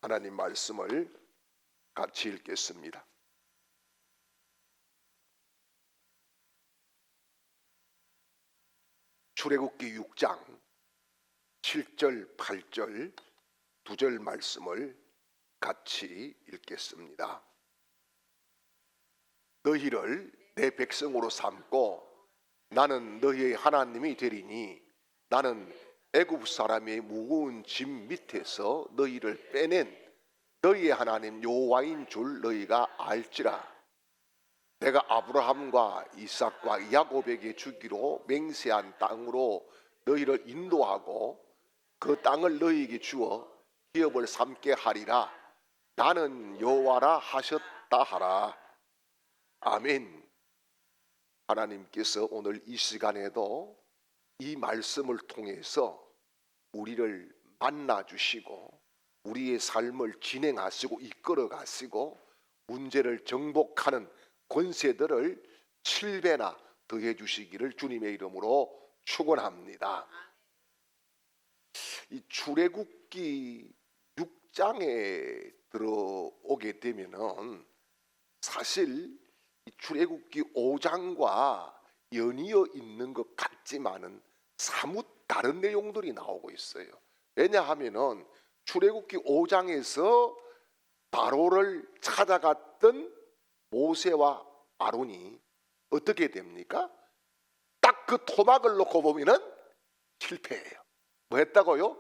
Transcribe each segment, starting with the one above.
하나님 말씀을 같이 읽겠습니다. 출애굽기 6장 7절 8절 2절 말씀을 같이 읽겠습니다. 너희를 내 백성으로 삼고 나는 너희의 하나님이 되리니 나는 애굽 사람의 무거운 짐 밑에서 너희를 빼낸 너희의 하나님 여호와인 줄 너희가 알지라. 내가 아브라함과 이삭과 야곱에게 주기로 맹세한 땅으로 너희를 인도하고 그 땅을 너희에게 주어 기업을 삼게 하리라. 나는 여호와라 하셨다 하라. 아멘. 하나님께서 오늘 이 시간에도 이 말씀을 통해서 우리를 만나주시고 우리의 삶을 진행하시고 이끌어 가시고 문제를 정복하는 권세들을 7배나 더해 주시기를 주님의 이름으로 축원합니다. 이 출애굽기 6장에 들어오게 되면은 사실 이 출애굽기 5장과 연이어 있는 것 같지만은 사뭇 다른 내용들이 나오고 있어요. 왜냐하면은 출애굽기 5장에서 바로를 찾아갔던 모세와 아론이 어떻게 됩니까? 딱 그 토막을 놓고 보면은 실패해요. 뭐 했다고요?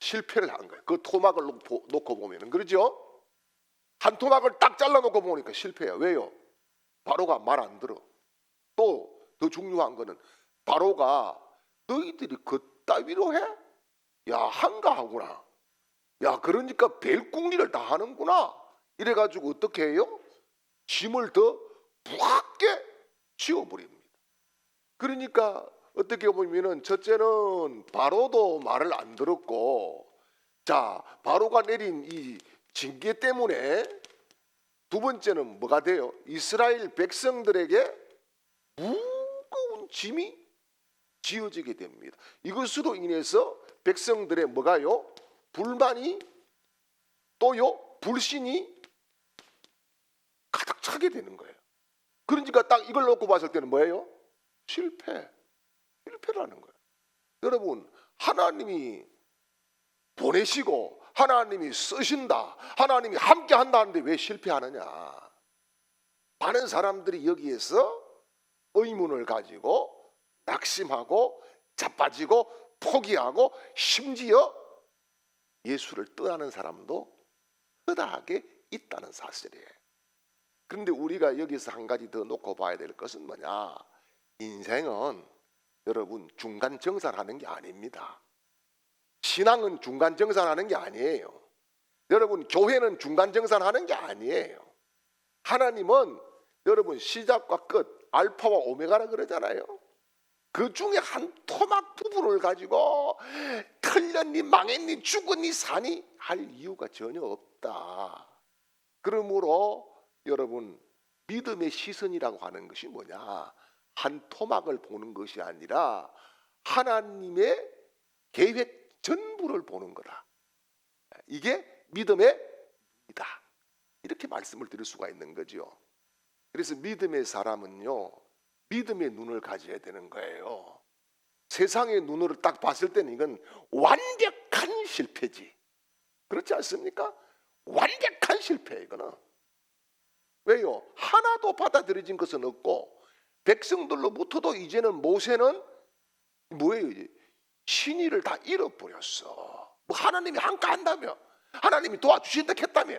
실패를 한 거예요. 그 토막을 놓고 보면은. 그렇죠? 한 토막을 딱 잘라놓고 보니까 실패해요. 왜요? 바로가 말 안 들어. 또 더 중요한 거는 바로가 너희들이 그따위로 해? 야, 한가하구나. 야, 그러니까 벨궁리를 다 하는구나. 이래가지고 어떻게 해요? 짐을 더 무겁게 지어버립니다. 그러니까 어떻게 보면은 첫째는 바로도 말을 안 들었고, 자, 바로가 내린 이 징계 때문에 두 번째는 뭐가 돼요? 이스라엘 백성들에게 무거운 짐이 지어지게 됩니다. 이것으로 인해서 백성들의 뭐가요? 불만이 또요 불신이 가득 차게 되는 거예요. 그러니까 딱 이걸 놓고 봤을 때는 뭐예요? 실패라는 거예요. 여러분, 하나님이 보내시고 하나님이 쓰신다, 하나님이 함께 한다는데 왜 실패하느냐? 많은 사람들이 여기에서 의문을 가지고 낙심하고 자빠지고 포기하고 심지어 예수를 떠나는 사람도 허다하게 있다는 사실이에요. 그런데 우리가 여기서 한 가지 더 놓고 봐야 될 것은 뭐냐? 인생은 여러분 중간 정산하는 게 아닙니다. 신앙은 중간 정산하는 게 아니에요. 여러분 교회는 중간 정산하는 게 아니에요. 하나님은 여러분 시작과 끝, 알파와 오메가라 그러잖아요. 그 중에 한 토막 부분을 가지고 틀렸니 망했니 죽었니 사니 할 이유가 전혀 없다. 그러므로 여러분 믿음의 시선이라고 하는 것이 뭐냐? 한 토막을 보는 것이 아니라 하나님의 계획 전부를 보는 거다. 이게 믿음의 눈이다. 이렇게 말씀을 드릴 수가 있는 거죠. 그래서 믿음의 사람은요, 믿음의 눈을 가져야 되는 거예요. 세상의 눈으로 딱 봤을 때는 이건 완벽한 실패지. 그렇지 않습니까? 완벽한 실패 이거는. 왜요? 하나도 받아들여진 것은 없고 백성들로부터도 이제는 모세는 뭐예요? 이제 신의를 다 잃어버렸어. 뭐 하나님이 함께 한다며, 하나님이 도와주신다 했다며,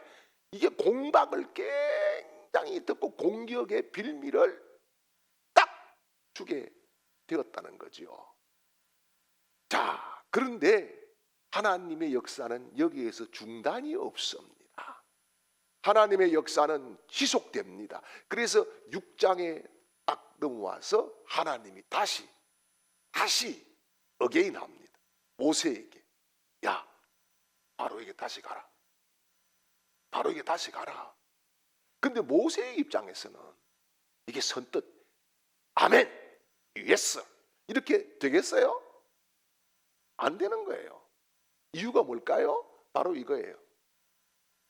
이게 공박을 굉장히 듣고 공격의 빌미를 딱 주게 되었다는 거죠. 자, 그런데 하나님의 역사는 여기에서 중단이 없습니다. 하나님의 역사는 지속됩니다. 그래서 6장에 딱 넘어와서 하나님이 다시 어게인 합니다. 모세에게, 야, 바로에게 다시 가라. 바로에게 다시 가라. 근데 모세의 입장에서는 이게 선뜻 아멘, 예스 이렇게 되겠어요? 안 되는 거예요. 이유가 뭘까요? 바로 이거예요.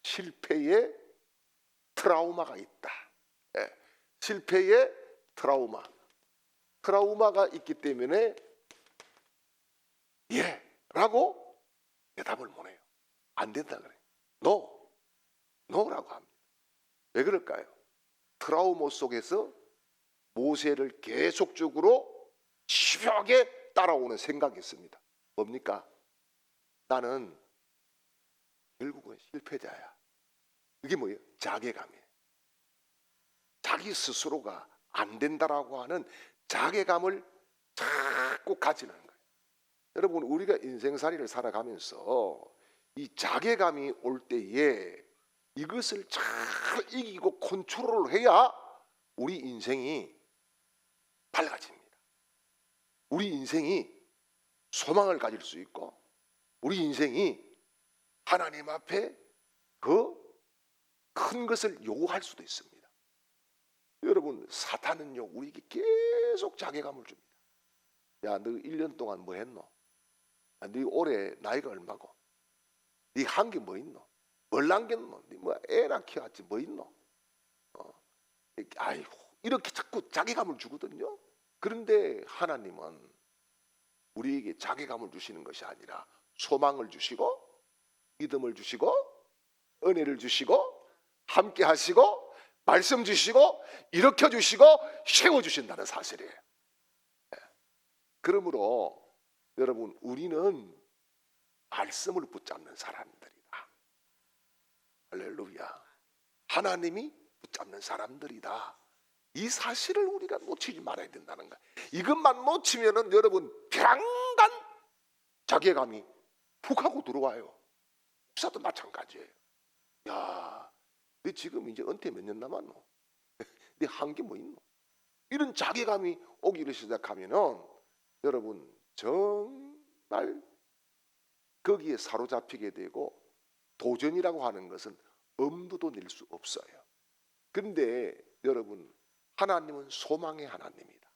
실패의 트라우마가 있다. 예, 실패의 트라우마가 있기 때문에 라고 대답을 못 해요. 안 된다 그래요. 노라고 합니다. 왜 그럴까요? 트라우마 속에서 모세를 계속적으로 집요하게 따라오는 생각이 있습니다. 뭡니까? 나는 결국은 실패자야. 이게 뭐예요? 자괴감이에요. 자기 스스로가 안 된다라고 하는 자괴감을 자꾸 가지는 거예요. 여러분, 우리가 인생살이를 살아가면서 이 자괴감이 올 때에 이것을 잘 이기고 컨트롤을 해야 우리 인생이 밝아집니다. 우리 인생이 소망을 가질 수 있고 우리 인생이 하나님 앞에 그 큰 것을 요구할 수도 있습니다. 여러분, 사탄은요 우리에게 계속 자괴감을 줍니다. 야, 너 1년 동안 뭐 했노? 야, 너 올해 나이가 얼마고? 네 한 게 뭐 있노? 뭘 남겼노? 네 뭐 애나 키웠지 뭐 있노? 아이고, 이렇게 자꾸 자괴감을 주거든요. 그런데 하나님은 우리에게 자괴감을 주시는 것이 아니라 소망을 주시고 믿음을 주시고 은혜를 주시고 함께 하시고 말씀 주시고 일으켜 주시고 세워 주신다는 사실이에요. 그러므로 여러분, 우리는 말씀을 붙잡는 사람들이다. 할렐루야. 하나님이 붙잡는 사람들이다. 이 사실을 우리가 놓치지 말아야 된다는 거예요. 이것만 놓치면은 여러분 벼랑간 자괴감이 푹 하고 들어와요. 목사도 마찬가지예요. 야, 너 지금 이제 은퇴 몇 년 남았노? 네 한 게 뭐 있노? 이런 자괴감이 오기를 시작하면은 여러분 정말 거기에 사로잡히게 되고 도전이라고 하는 것은 엄두도 낼 수 없어요. 그런데 여러분, 하나님은 소망의 하나님이다.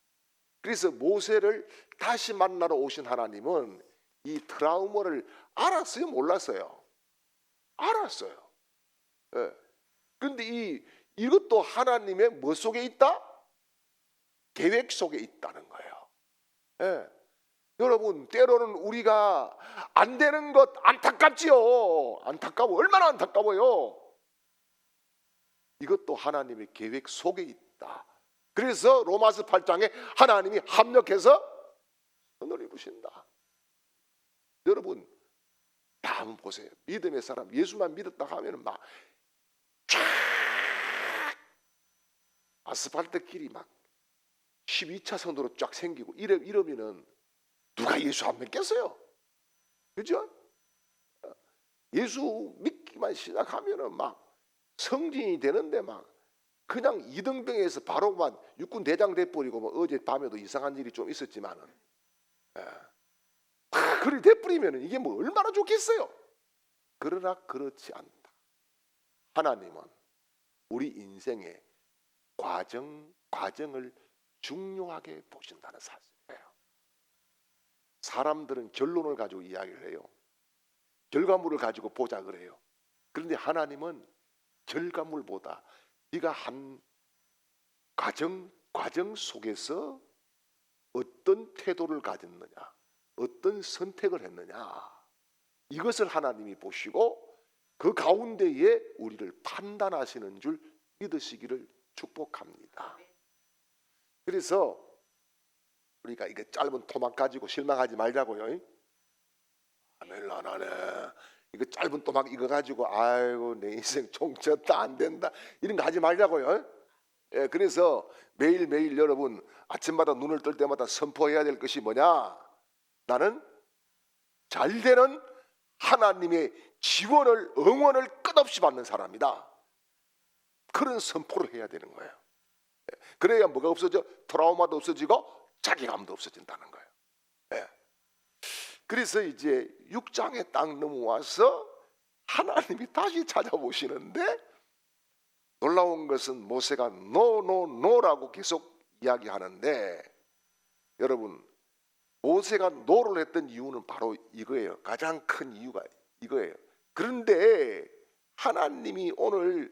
그래서 모세를 다시 만나러 오신 하나님은 이 트라우마를 알았어요? 몰랐어요? 알았어요. 그런데 이것도 하나님의 뭐 속에 있다? 계획 속에 있다는 거예요. 여러분, 때로는 우리가 안 되는 것 안타깝지요. 안타까워. 얼마나 안타까워요. 이것도 하나님의 계획 속에 있다. 그래서 로마서 8장에 하나님이 합력해서 선을 입으신다. 여러분, 한번 보세요. 믿음의 사람, 예수만 믿었다 하면 막 쫙 아스팔트 길이 막 12차선으로 쫙 생기고 이러면은 누가 예수 안 믿겠어요? 그죠? 예수 믿기만 시작하면은 막 성진이 되는데 막 그냥 이등병에서 바로만 육군 대장 돼버리고 뭐 어제 밤에도 이상한 일이 좀 있었지만은 그리 돼버리면은 이게 뭐 얼마나 좋겠어요? 그러나 그렇지 않다. 하나님은 우리 인생의 과정을 중요하게 보신다는 사실이에요. 사람들은 결론을 가지고 이야기를 해요. 결과물을 가지고 보자 그래요. 그런데 하나님은 결과물보다 네가 한 과정 속에서 어떤 태도를 가졌느냐, 어떤 선택을 했느냐, 이것을 하나님이 보시고 그 가운데에 우리를 판단하시는 줄 믿으시기를 축복합니다. 그래서 우리가 이게 짧은 토막 가지고 실망하지 말자고요. 아멘 안 하네. 이거 짧은 토막 이거 가지고 아이고 내 인생 종쳤다 안 된다 이런 거 하지 말자고요. 그래서 매일매일 여러분 아침마다 눈을 뜰 때마다 선포해야 될 것이 뭐냐? 나는 잘되는 하나님의 지원을 응원을 끝없이 받는 사람이다. 그런 선포를 해야 되는 거예요. 그래야 뭐가 없어져? 트라우마도 없어지고 자괴감도 없어진다는 거예요. 그래서 이제 6장에 딱 넘어와서 하나님이 다시 찾아오시는데 놀라운 것은 모세가 노라고 계속 이야기하는데 여러분 모세가 노를 했던 이유는 바로 이거예요. 가장 큰 이유가 이거예요. 그런데 하나님이 오늘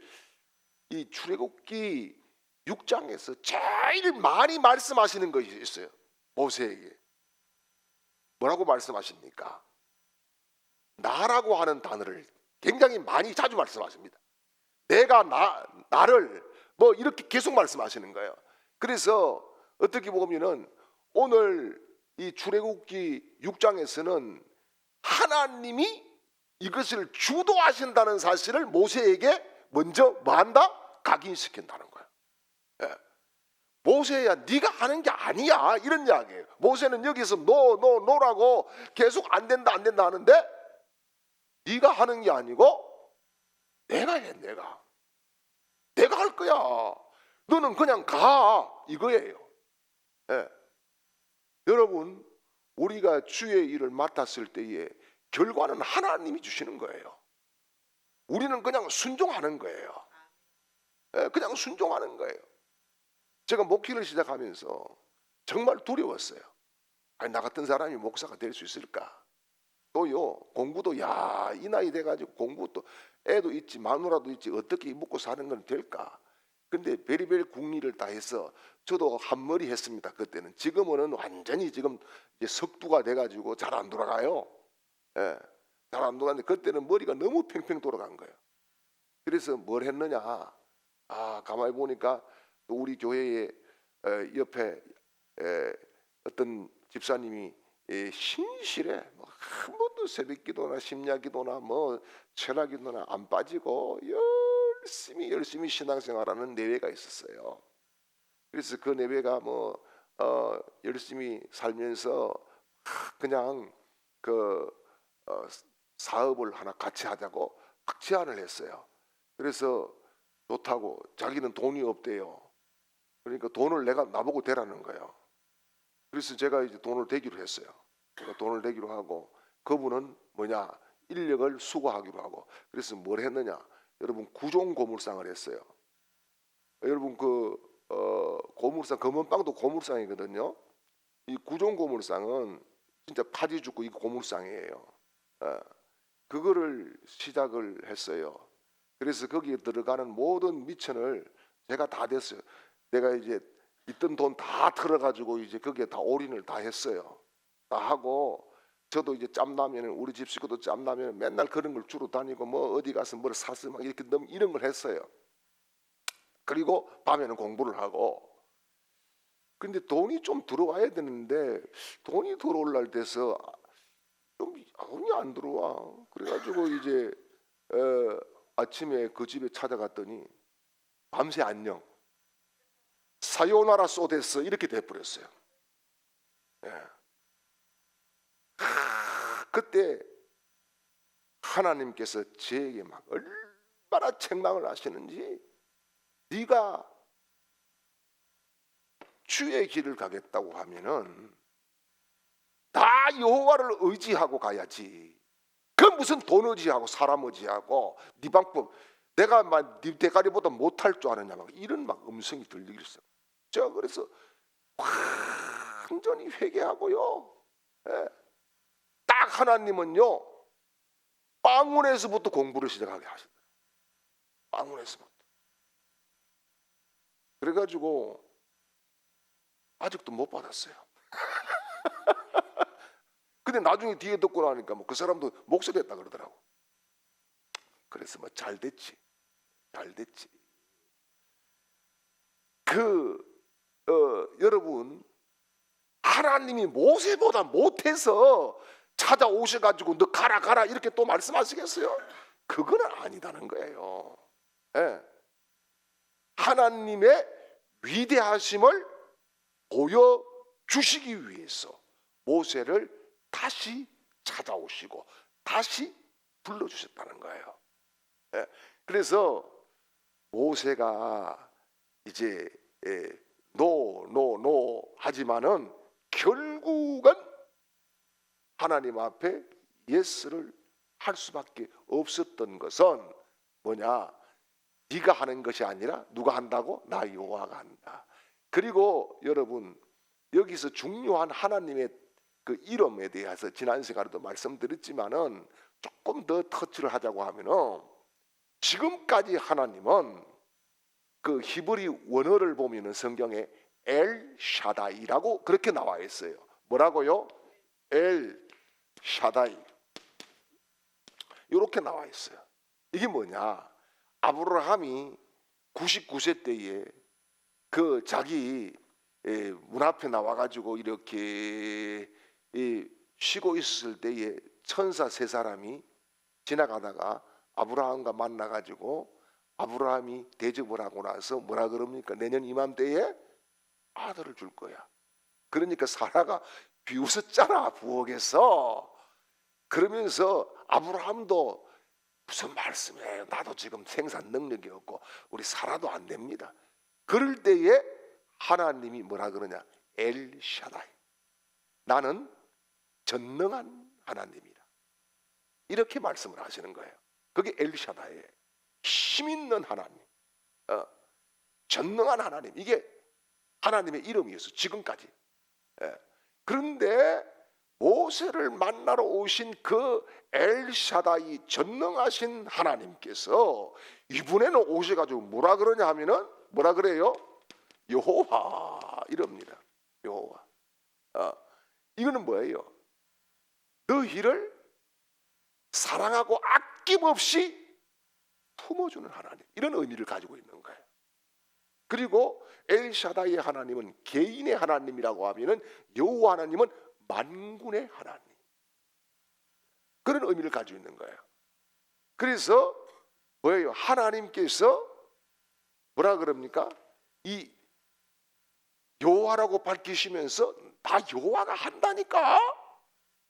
이 출애굽기 6장에서 제일 많이 말씀하시는 것이 있어요. 모세에게 뭐라고 말씀하십니까? 나라고 하는 단어를 굉장히 많이 자주 말씀하십니다. 내가 나를 뭐 이렇게 계속 말씀하시는 거예요. 그래서 어떻게 보면은 오늘 이 출애굽기 6장에서는 하나님이 이것을 주도하신다는 사실을 모세에게 먼저 뭐한다? 각인시킨다는 거예요. 예. 모세야 네가 하는 게 아니야 이런 이야기예요. 모세는 여기서 노라고 계속 안 된다 하는데 네가 하는 게 아니고 내가 해. 내가 할 거야. 너는 그냥 가 이거예요. 예. 여러분 우리가 주의 일을 맡았을 때에 결과는 하나님이 주시는 거예요. 우리는 그냥 순종하는 거예요. 예, 그냥 순종하는 거예요. 제가 목회를 시작하면서 정말 두려웠어요. 아니, 나 같은 사람이 목사가 될 수 있을까? 또요 공부도 이 나이 돼가지고 공부도 애도 있지 마누라도 있지 어떻게 먹고 사는 건 될까? 근데 베리베리 국리를 다 해서 저도 한머리 했습니다. 그때는. 지금은 완전히 지금 이제 석두가 돼가지고 잘 안 돌아가요. 예, 잘 안 돌아가는데 그때는 머리가 너무 팽팽 돌아간 거예요. 그래서 뭘 했느냐? 가만히 보니까 우리 교회에 옆에 어떤 집사님이 신실해 한 번도 새벽기도나 심야기도나 뭐 철학기도나 안 빠지고 열심히 신앙생활하는 내외가 있었어요. 그래서 그 내외가 뭐 열심히 살면서 그냥 그 사업을 하나 같이 하자고 딱 제안을 했어요. 그래서 좋다고. 자기는 돈이 없대요. 그러니까 돈을 나보고 대라는 거예요. 그래서 제가 이제 돈을 대기로 했어요. 제가 돈을 대기로 하고 그분은 인력을 수거하기로 하고. 그래서 뭘 했느냐? 여러분 구종 고물상을 했어요. 여러분 고물상 검은빵도 고물상이거든요. 이 구종 고물상은 진짜 파지 죽고 이 고물상이에요. 그거를 시작을 했어요. 그래서 거기에 들어가는 모든 미천을 제가 다 댔어요. 내가 이제 있던 돈 다 털어가지고 이제 거기에 다 올인을 다 했어요. 다 하고 저도 이제 짬나면 우리 집 식구도 짬나면 맨날 그런 걸 주로 다니고 뭐 어디 가서 뭘 사서 막 이렇게 이런 걸 했어요. 그리고 밤에는 공부를 하고. 근데 돈이 좀 들어와야 되는데 돈이 들어올 날 돼서 좀 돈이 안 들어와. 그래가지고 이제 아침에 그 집에 찾아갔더니 밤새 안녕 사요나라 소데스 이렇게 돼버렸어요. 예. 그때 하나님께서 저에게 막 얼마나 책망을 하시는지 네가 주의 길을 가겠다고 하면은 다 여호와를 의지하고 가야지. 그 무슨 돈 의지하고 사람 의지하고 네 방법 내가 막 네 대가리보다 못할 줄 아느냐 막 이런 막 음성이 들리기 시작. 제가 그래서 완전히 회개하고요. 예. 딱 하나님은요 빵원에서부터 공부를 시작하게 하셨어요. 빵원에서부터. 그래가지고 아직도 못 받았어요. 근데 나중에 뒤에 듣고 나니까 뭐 그 사람도 목소리했다 그러더라고. 그래서 뭐 잘 됐지. 여러분 하나님이 모세보다 못해서 찾아오셔가지고 너 가라 이렇게 또 말씀하시겠어요? 그거는 아니다는 거예요. 예. 하나님의 위대하심을 보여주시기 위해서 모세를 다시 찾아오시고 다시 불러주셨다는 거예요. 예. 그래서 모세가 이제 노 하지만은 결국은 하나님 앞에 예스를 할 수밖에 없었던 것은 뭐냐? 네가 하는 것이 아니라 누가 한다고? 나 여호와가 한다. 그리고 여러분 여기서 중요한 하나님의 그 이름에 대해서 지난 시간에도 말씀드렸지만은 조금 더 터치를 하자고 하면은 지금까지 하나님은 그 히브리 원어를 보면은 성경에 엘 샤다이라고 그렇게 나와 있어요. 뭐라고요? 엘 샤다이. 이렇게 나와 있어요. 이게 뭐냐? 아브라함이 99세 때에 그 자기 문 앞에 나와가지고 이렇게 쉬고 있었을 때에 천사 세 사람이 지나가다가 아브라함과 만나가지고 아브라함이 대접을 하고 나서 뭐라 그럽니까? 내년 이맘때에 아들을 줄 거야. 그러니까 사라가 비웃었잖아, 부엌에서. 그러면서 아브라함도 무슨 말씀이에요? 나도 지금 생산 능력이 없고 우리 사라도 안 됩니다. 그럴 때에 하나님이 뭐라 그러냐? 엘 샤다이. 나는 전능한 하나님이다. 이렇게 말씀을 하시는 거예요. 그게 엘 샤다이예요. 힘 있는 하나님, 전능한 하나님. 이게 하나님의 이름이었어, 지금까지. 그런데 모세를 만나러 오신 그 엘샤다이 전능하신 하나님께서 이번에는 오셔가지고 뭐라 그러냐 하면은 뭐라 그래요? 여호와 이럽니다. 여호와. 이거는 뭐예요? 너희를 사랑하고 아낌없이 품어주는 하나님, 이런 의미를 가지고 있는 거예요. 그리고 엘샤다이의 하나님은 개인의 하나님이라고 하면은 여호와 하나님은 만군의 하나님, 그런 의미를 가지고 있는 거예요. 그래서 뭐예요? 하나님께서 뭐라 그럽니까? 이 여호와라고 밝히시면서 다 여호와가 한다니까,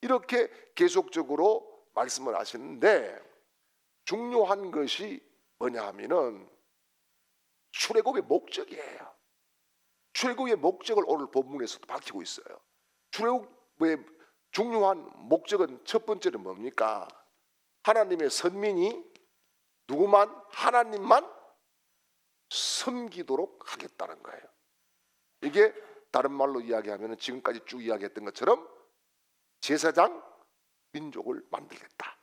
이렇게 계속적으로 말씀을 하시는데, 중요한 것이 뭐냐 하면은 출애굽의 목적이에요. 출애굽의 목적을 오늘 본문에서도 밝히고 있어요. 출애굽의 중요한 목적은 첫 번째는 뭡니까? 하나님의 선민이 누구만? 하나님만 섬기도록 하겠다는 거예요. 이게 다른 말로 이야기하면 지금까지 쭉 이야기했던 것처럼 제사장 민족을 만들겠다.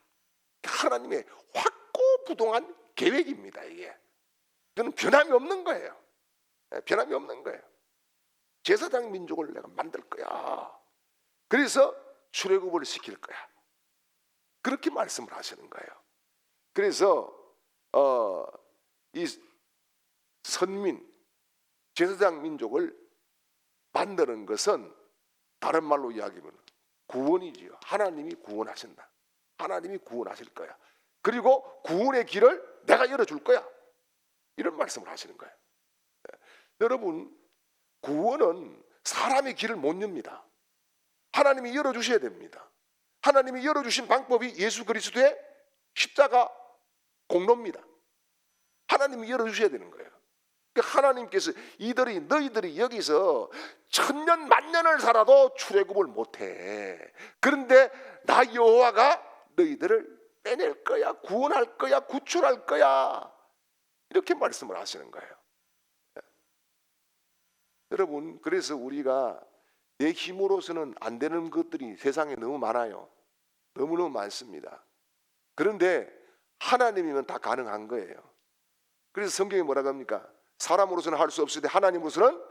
하나님의 확고부동한 계획입니다. 이거는 변함이 없는 거예요. 변함이 없는 거예요. 제사장 민족을 내가 만들 거야. 그래서 출애굽을 시킬 거야. 그렇게 말씀을 하시는 거예요. 그래서 이 선민, 제사장 민족을 만드는 것은 다른 말로 이야기하면 구원이지요. 하나님이 구원하신다. 하나님이 구원하실 거야. 그리고 구원의 길을 내가 열어줄 거야. 이런 말씀을 하시는 거예요. 여러분, 구원은 사람의 길을 못 엽니다. 하나님이 열어주셔야 됩니다. 하나님이 열어주신 방법이 예수 그리스도의 십자가 공로입니다. 하나님이 열어주셔야 되는 거예요. 하나님께서 너희들이 여기서 천년 만년을 살아도 출애굽을 못해. 그런데 나 여호와가 너희들을 빼낼 거야, 구원할 거야, 구출할 거야, 이렇게 말씀을 하시는 거예요. 여러분, 그래서 우리가 내 힘으로서는 안 되는 것들이 세상에 너무 많아요. 너무너무 많습니다. 그런데 하나님이면 다 가능한 거예요. 그래서 성경이 뭐라고 합니까? 사람으로서는 할 수 없을 때 하나님으로서는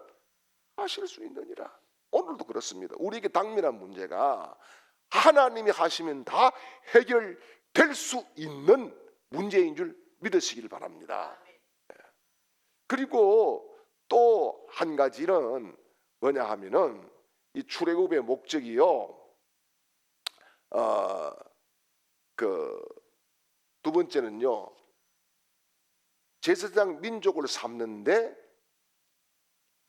하실 수 있느니라. 오늘도 그렇습니다. 우리에게 당면한 문제가 하나님이 하시면 다 해결될 수 있는 문제인 줄 믿으시길 바랍니다. 그리고 또 한 가지는 뭐냐 하면은 이 출애굽의 목적이요. 두 번째는요. 제사장 민족을 삼는데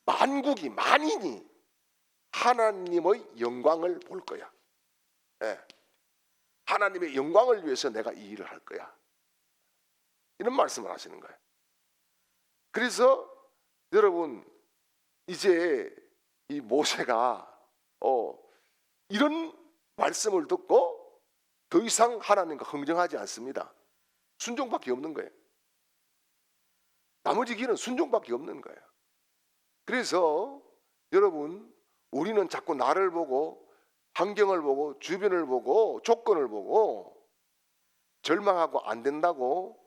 만인이 하나님의 영광을 볼 거야. 하나님의 영광을 위해서 내가 이 일을 할 거야. 이런 말씀을 하시는 거예요. 그래서 여러분, 이제 이 모세가 이런 말씀을 듣고 더 이상 하나님과 흥정하지 않습니다. 순종밖에 없는 거예요. 나머지 길은 순종밖에 없는 거예요. 그래서 여러분, 우리는 자꾸 나를 보고 환경을 보고 주변을 보고 조건을 보고 절망하고 안 된다고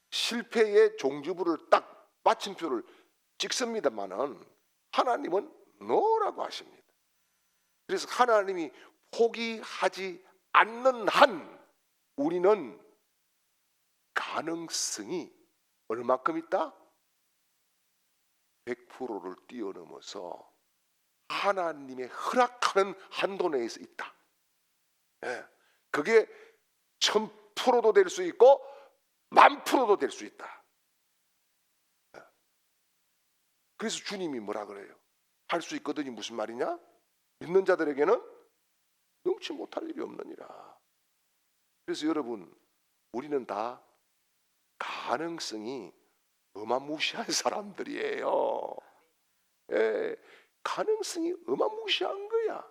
실패의 종주부를 딱 마침표를 찍습니다만은 하나님은 노라고 하십니다. 그래서 하나님이 포기하지 않는 한 우리는 가능성이 얼마큼 있다? 100%를 뛰어넘어서 하나님의 허락하는 한도 내에서 있다. 그게 1000%도 될 수 있고 10,000%도 될 수 있다. 그래서 주님이 뭐라 그래요? 할 수 있거든이 무슨 말이냐? 믿는 자들에게는 능치 못할 일이 없느니라. 그래서 여러분, 우리는 다 가능성이 어마무시한 사람들이에요. 가능성이 어마무시한 거야.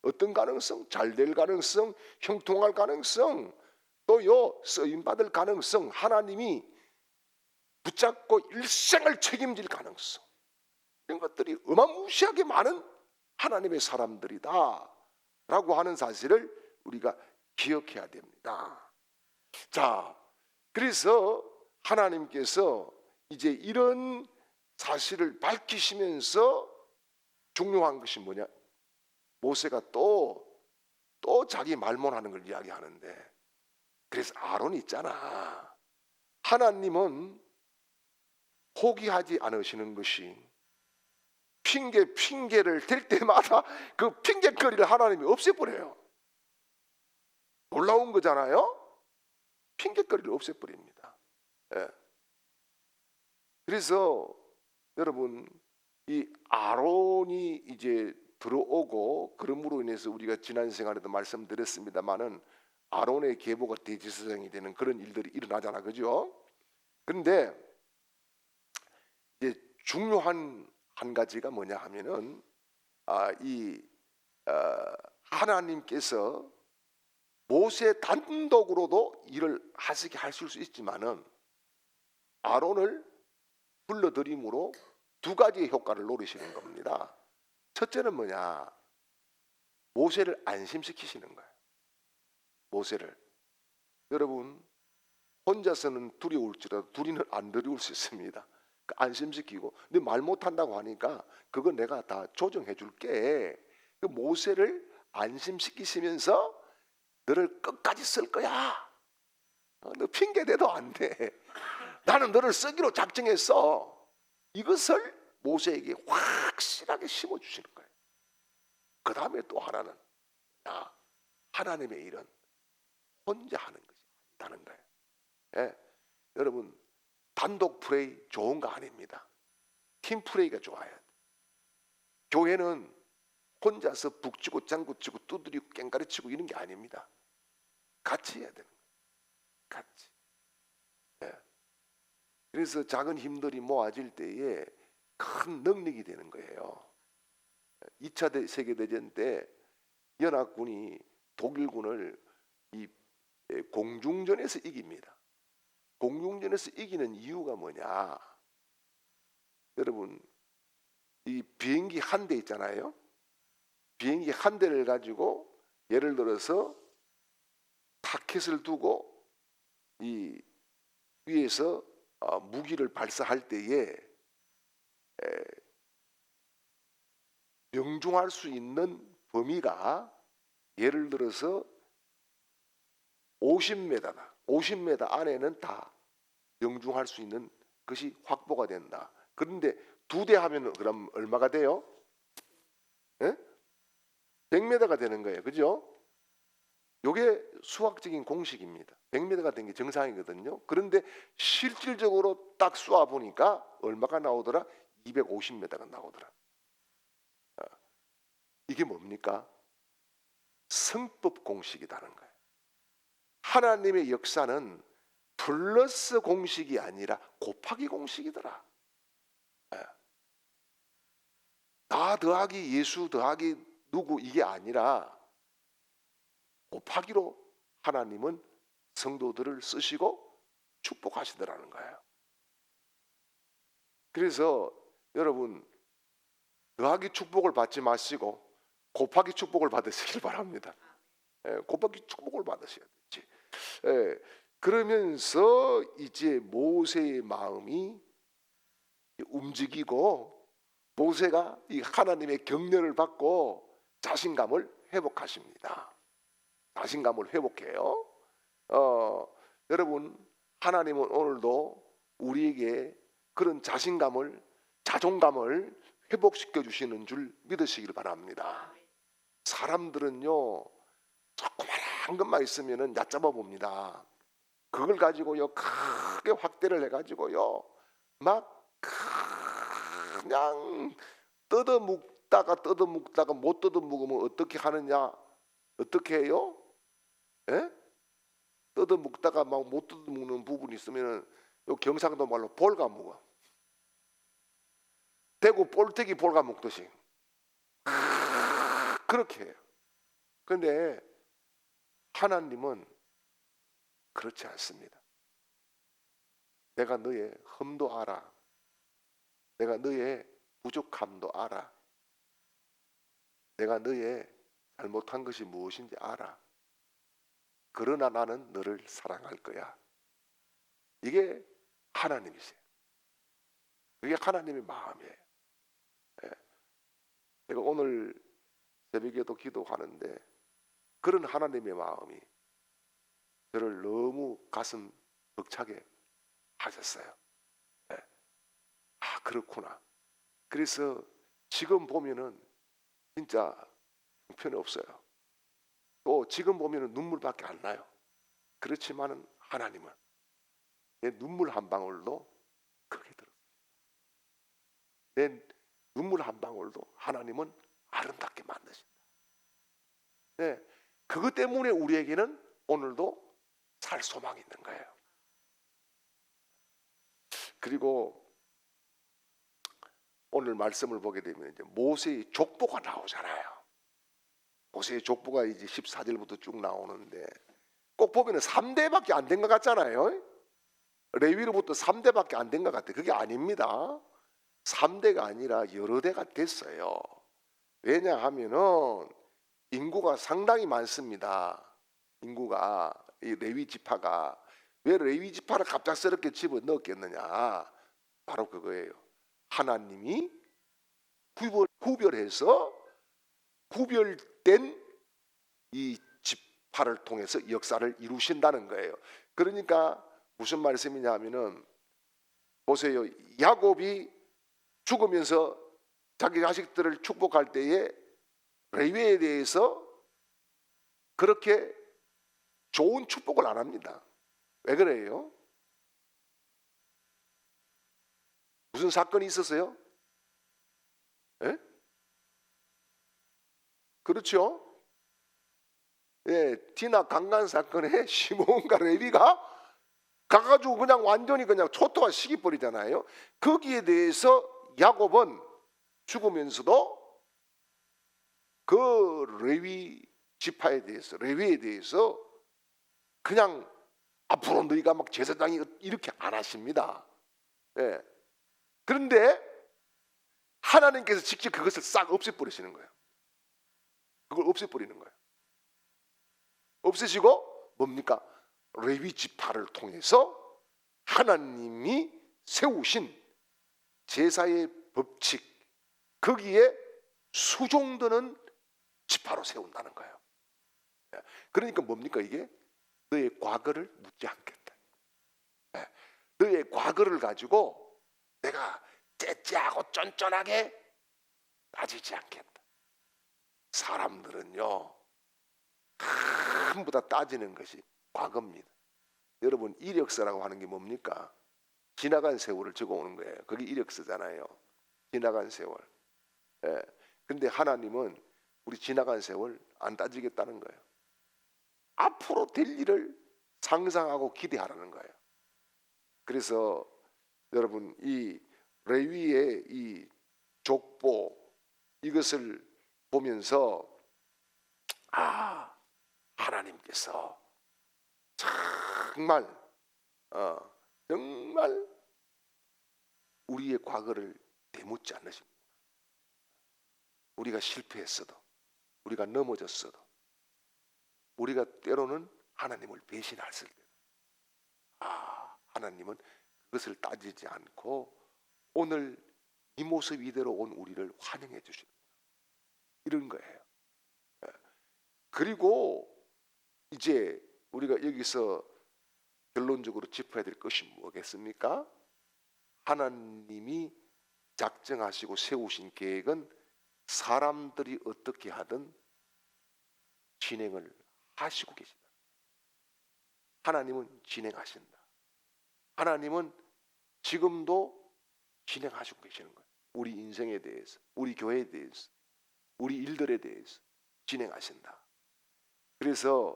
어떤 가능성? 잘 될 가능성, 형통할 가능성, 또요 쓰임받을 가능성, 하나님이 붙잡고 일생을 책임질 가능성, 이런 것들이 어마무시하게 많은 하나님의 사람들이다 라고 하는 사실을 우리가 기억해야 됩니다. 자, 그래서 하나님께서 이제 이런 사실을 밝히시면서 중요한 것이 뭐냐? 모세가 또 자기 말문하는 걸 이야기하는데, 그래서 아론이 있잖아. 하나님은 포기하지 않으시는 것이 핑계를 댈 때마다 그 핑계거리를 하나님이 없애버려요. 놀라운 거잖아요. 핑계거리를 없애버립니다. 그래서 여러분, 이 아론이 이제 들어오고, 그러므로 인해서 우리가 지난 시간에도 말씀드렸습니다마는 아론의 계보가 대지사장이 되는 그런 일들이 일어나잖아, 그죠? 그런데 이제 중요한 한 가지가 뭐냐 하면은 하나님께서 모세 단독으로도 일을 하시게 하실 수 있지만은 아론을 불러들임으로 두 가지의 효과를 노리시는 겁니다. 첫째는 뭐냐? 모세를 안심시키시는 거예요. 모세를. 여러분, 혼자서는 두려울지라도 둘이는 안 두려울 수 있습니다. 안심시키고, 네 말 못한다고 하니까 그거 내가 다 조정해 줄게. 그 모세를 안심시키시면서 너를 끝까지 쓸 거야. 너 핑계대도 안 돼. 나는 너를 쓰기로 작정했어. 이것을 모세에게 확실하게 심어주시는 거예요. 그 다음에 또 하나는, 하나님의 일은 혼자 하는 것이 아니다는 거예요. 여러분, 단독 프레이 좋은 거 아닙니다. 팀 프레이가 좋아야 돼. 교회는 혼자서 북치고 장구치고 두드리고 깽가리치고 이런 게 아닙니다. 같이 해야 되는 거예요. 같이. 그래서 작은 힘들이 모아질 때에 큰 능력이 되는 거예요. 2차 세계대전 때 연합군이 독일군을 이 공중전에서 이깁니다. 공중전에서 이기는 이유가 뭐냐? 여러분, 이 비행기 한 대 있잖아요. 비행기 한 대를 가지고 예를 들어서 타켓을 두고 이 위에서 무기를 발사할 때에 명중할 수 있는 범위가 예를 들어서 50m다. 50m 안에는 다 명중할 수 있는 것이 확보가 된다. 그런데 두 대 하면 그럼 얼마가 돼요? 100m가 되는 거예요. 그죠? 이게 수학적인 공식입니다. 100m가 된 게 정상이거든요. 그런데 실질적으로 딱 쏘아 보니까 얼마가 나오더라? 250m가 나오더라. 이게 뭡니까? 성법 공식이라는 거예요. 하나님의 역사는 플러스 공식이 아니라 곱하기 공식이더라. 나 더하기 예수 더하기 누구 이게 아니라 곱하기로 하나님은 성도들을 쓰시고 축복하시더라는 거예요. 그래서 여러분, 더하기 축복을 받지 마시고 곱하기 축복을 받으시길 바랍니다. 곱하기 축복을 받으셔야 되지. 그러면서 이제 모세의 마음이 움직이고 모세가 이 하나님의 격려를 받고 자신감을 회복하십니다. 자신감을 회복해요. 여러분, 하나님은 오늘도 우리에게 그런 자존감을 회복시켜 주시는 줄 믿으시길 바랍니다. 사람들은요, 조그만한 것만 있으면 얕잡아 봅니다. 그걸 가지고요, 크게 확대를 해가지고요, 막 그냥 뜯어묵다가 못 뜯어묵으면 어떻게 하느냐? 어떻게 해요? 예? 뜯어묵다가 막 못 뜯어묵는 부분이 있으면 요 경상도 말로 볼가묵어. 대구 볼때기 볼가묵듯이 그렇게 해요. 그런데 하나님은 그렇지 않습니다. 내가 너의 흠도 알아. 내가 너의 부족함도 알아. 내가 너의 잘못한 것이 무엇인지 알아. 그러나 나는 너를 사랑할 거야. 이게 하나님이세요. 그게 하나님의 마음이에요. 예. 제가 오늘 새벽에도 기도하는데 그런 하나님의 마음이 저를 너무 가슴 벅차게 하셨어요. 예. 아, 그렇구나. 그래서 지금 보면은 진짜 형편이 없어요. 또 지금 보면은 눈물밖에 안 나요. 그렇지만은 하나님은 내 눈물 한 방울도 크게 들었어요. 내 눈물 한 방울도 하나님은 아름답게 만드신다. 네, 그것 때문에 우리에게는 오늘도 살 소망이 있는 거예요. 그리고 오늘 말씀을 보게 되면 이제 모세의 족보가 나오잖아요. 모세의 족보가 이제 14절부터 쭉 나오는데 꼭 보면 3대밖에 안 된 것 같잖아요. 레위로부터 3대밖에 안 된 것 같아요. 그게 아닙니다. 3대가 아니라 여러 대가 됐어요. 왜냐하면은 인구가 상당히 많습니다. 인구가 이 레위 지파가 왜 레위 지파를 갑작스럽게 집어넣었겠느냐? 바로 그거예요. 하나님이 구별해서 구별된 이 지파를 통해서 역사를 이루신다는 거예요. 그러니까 무슨 말씀이냐면은 보세요. 야곱이 죽으면서 자기 자식들을 축복할 때에 레위에 대해서 그렇게 좋은 축복을 안 합니다. 왜 그래요? 무슨 사건이 있었어요? 예? 그렇죠? 예, 디나 강간 사건에 시몬과 레위가 가가지고 그냥 완전히 그냥 초토화 시켜버리잖아요. 거기에 대해서 야곱은 죽으면서도 그 레위 지파에 대해서 레위에 대해서 그냥 앞으로 너희가 막 제사장이 이렇게 안 하십니다. 예. 그런데 하나님께서 직접 그것을 싹 없애버리시는 거예요. 그걸 없애버리는 거예요. 없애시고 뭡니까? 레위 지파를 통해서 하나님이 세우신 제사의 법칙 거기에 수종드는 지파로 세운다는 거예요. 그러니까 뭡니까 이게? 너의 과거를 묻지 않겠다. 너의 과거를 가지고 내가 째째하고 쫀쫀하게 따지지 않겠다. 사람들은요 전부 다 따지는 것이 과거입니다. 여러분 이력서라고 하는 게 뭡니까? 지나간 세월을 적어오는 거예요. 그게 이력서잖아요. 지나간 세월. 그런데 하나님은 우리 지나간 세월 안 따지겠다는 거예요. 앞으로 될 일을 상상하고 기대하라는 거예요. 그래서 여러분 이 레위의 이 족보 이것을 보면서 하나님께서 정말 정말 우리의 과거를 되묻지 않으십니다. 우리가 실패했어도 우리가 넘어졌어도 우리가 때로는 하나님을 배신했을 때 하나님은 그것을 따지지 않고 오늘 이 모습 이대로 온 우리를 환영해 주시는 이런 거예요. 그리고 이제 우리가 여기서 결론적으로 짚어야 될 것이 뭐겠습니까? 하나님이 작정하시고 세우신 계획은 사람들이 어떻게 하든 진행을 하시고 계신다. 하나님은 진행하신다. 하나님은 지금도 진행하시고 계시는 거예요. 우리 인생에 대해서, 우리 교회에 대해서, 우리 일들에 대해서 진행하신다. 그래서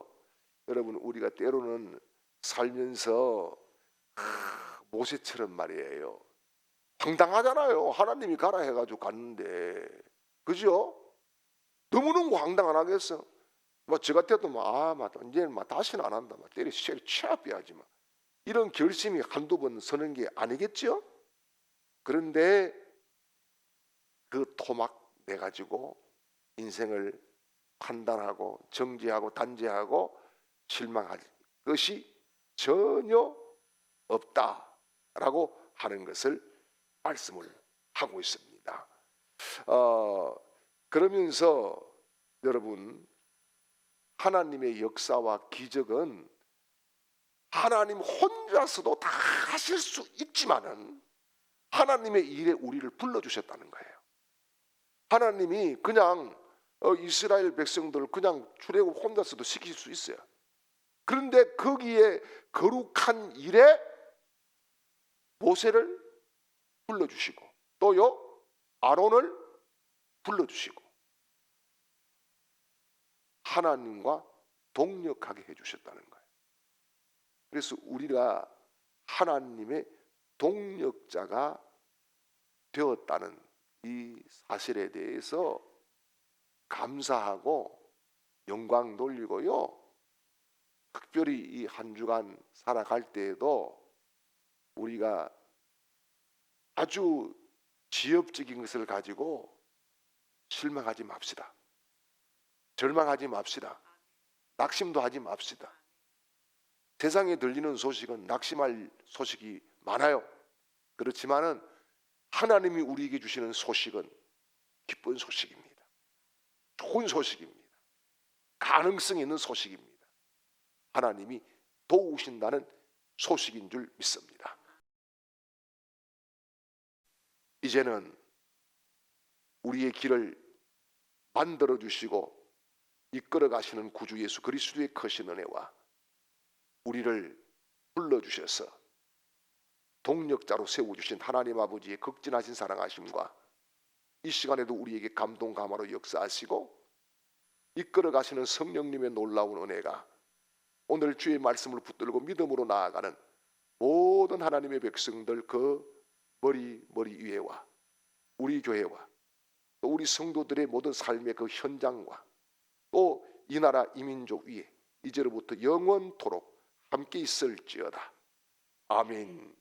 여러분, 우리가 때로는 살면서 모세처럼 말이에요. 황당하잖아요. 하나님이 가라 해가지고 갔는데, 그죠? 너무너무 황당 안 하겠어? 저 같아도 이제는 다시는 안 한다. 때려 치아빼야지. 이런 결심이 한두 번 서는 게 아니겠죠? 그런데 그 토막 내 가지고 인생을 판단하고 정죄하고 단죄하고 실망할 것이 전혀 없다라고 하는 것을 말씀을 하고 있습니다. 그러면서 여러분, 하나님의 역사와 기적은 하나님 혼자서도 다 하실 수 있지만은 하나님의 일에 우리를 불러주셨다는 거예요. 하나님이 그냥 이스라엘 백성들을 그냥 출애굽 혼자서도 시킬 수 있어요. 그런데 거기에 거룩한 일에 모세를 불러주시고 또요 아론을 불러주시고 하나님과 동력하게 해주셨다는 거예요. 그래서 우리가 하나님의 동력자가 되었다는 이 사실에 대해서 감사하고 영광 돌리고요. 특별히 이 한 주간 살아갈 때에도 우리가 아주 지엽적인 것을 가지고 실망하지 맙시다. 절망하지 맙시다. 낙심도 하지 맙시다. 세상에 들리는 소식은 낙심할 소식이 많아요. 그렇지만은 하나님이 우리에게 주시는 소식은 기쁜 소식입니다. 좋은 소식입니다. 가능성 있는 소식입니다. 하나님이 도우신다는 소식인 줄 믿습니다. 이제는 우리의 길을 만들어 주시고 이끌어 가시는 구주 예수 그리스도의 크신 은혜와 우리를 불러주셔서 동력자로 세워주신 하나님 아버지의 극진하신 사랑하심과 이 시간에도 우리에게 감동 감화로 역사하시고 이끌어 가시는 성령님의 놀라운 은혜가 오늘 주의 말씀을 붙들고 믿음으로 나아가는 모든 하나님의 백성들 그 머리 위에와 우리 교회와 또 우리 성도들의 모든 삶의 그 현장과 또 이 나라 이민족 위에 이제로부터 영원토록 함께 있을지어다. 아멘.